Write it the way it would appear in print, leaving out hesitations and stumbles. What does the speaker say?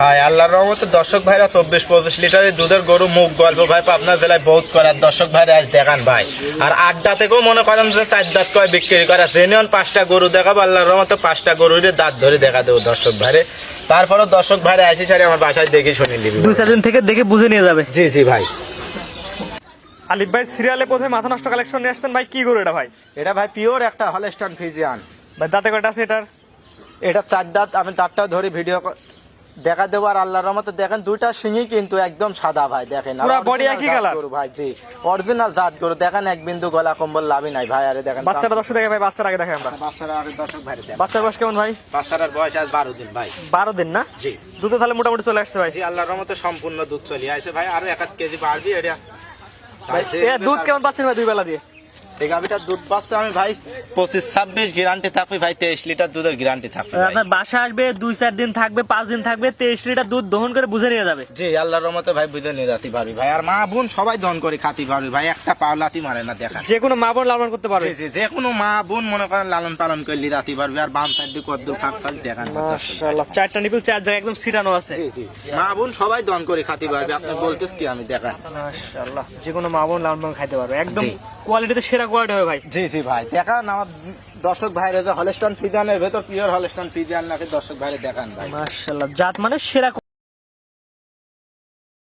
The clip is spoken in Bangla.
ভাই আল্লাহর রহমতে দর্শক ভাইরা 24-25 লিটারের দুধের গরু মুখ গল্প ভাই পাবনা জেলায় বহুত করার দর্শক ভাইরা আজ দেখান ভাই। আর 8 দাঁতেও মনে করেন যে 4 দাঁত কয় বিক্রি করা জেনুইন 5টা গরু দেখাবো আল্লাহর রহমতে 5টা গরুর দাঁত ধরে দেখা দেবো দর্শক ভাইরে। তারপরেও দর্শক ভাইরা আসি সারি আমার বাসায় দেখে শুনে নিবি 2-4 দিন থেকে দেখে বুঝে নিয়ে যাবে। জি জি ভাই। আলিফ ভাই সিরিয়ালে প্রথমে মাথা নষ্ট কালেকশন নিয়ে আসছেন ভাই, কি গরু এটা ভাই? এটা ভাই পিওর একটা হলস্টাইন ফ্রিজিয়ান ভাই দাঁতে কয়টা আছে এটার? এটা 4 দাঁত, আমি দাঁতটাও ধরে ভিডিও দেখা দেবো। আর আল্লাহর রহমতে দেখেন দুইটা শিঙি কিন্তু একদম সাদা ভাই, দেখেন পুরো বডি একই কালার ভাই। জি অরিজিনাল জাত গরু, দেখেন এক বিন্দু গলা কম্বল লাভই নাই ভাই। আরে দেখেন বাচ্চাটা দর্শক দেখে ভাই, বাচ্চার আগে দেখে আমরা। বাচ্চারা আগে দর্শক ভাই দেখেন বাচ্চার বয়স কেমন ভাই? বাচ্চার বয়স আজ 12 দিন ভাই। 12 দিন না? জি। দুধে তাহলে মোটামুটি চলে আসছে ভাই। জি আল্লাহর রহমতে সম্পূর্ণ দুধ চলে আসে ভাই। আরো 1 কেজি বাড়বি এটা। এ দুধ কেমন পাচ্ছেন ভাই দুই বেলা দিয়ে? এই গাভিটা দুধ পাচ্ছে আমি ভাই 25-26 গ্যারান্টি থাকবে ভাই, 23 লিটার দুধের গ্যারান্টি থাকবে ভাই। আপনার বাসা আসবে 2-4 দিন থাকবে, 5 দিন থাকবে, 23 লিটার দুধ দহন করে বুঝে নিয়ে যাবে। জি আল্লাহর রহমতে ভাই বুঝে নিয়ে যেতে পারবি ভাই। আর মা বোন সবাই দন করে খাতি পারবি ভাই, একটা পাও লাতি মারে না দেখা। যে কোনো মা বোন লালন করতে পারবে। জি জি, যে কোনো মা বোন মনে করেন লালন পালন করলি রাতি পারবি। আর বাম সাইড দিয়ে কদ্দুর ফাঁক ফাঁক দেখান। মাশাআল্লাহ, 4টা নিপিল 4 জায়গায় একদম সিরানো আছে। জি জি, মা বোন সবাই দন করে খাতি পারবে। আপনি বলতেছ কি আমি দেখান। মাশাআল্লাহ, যে কোনো মা বোন লালন পালন খাইতে পারবে, একদম জি। কোয়ালিটিতে সেরা কোয়ালিটি হবে ভাই। জি জি ভাই দেখান আমার দর্শক ভাইরে যে হলস্টাইন ফ্রিজিয়ানের ভেতর পিওর হলস্টাইন ফ্রিজিয়ান নাকি দর্শক ভাইরে দেখান ভাই। মাশাআল্লাহ, জাত মানে সেরা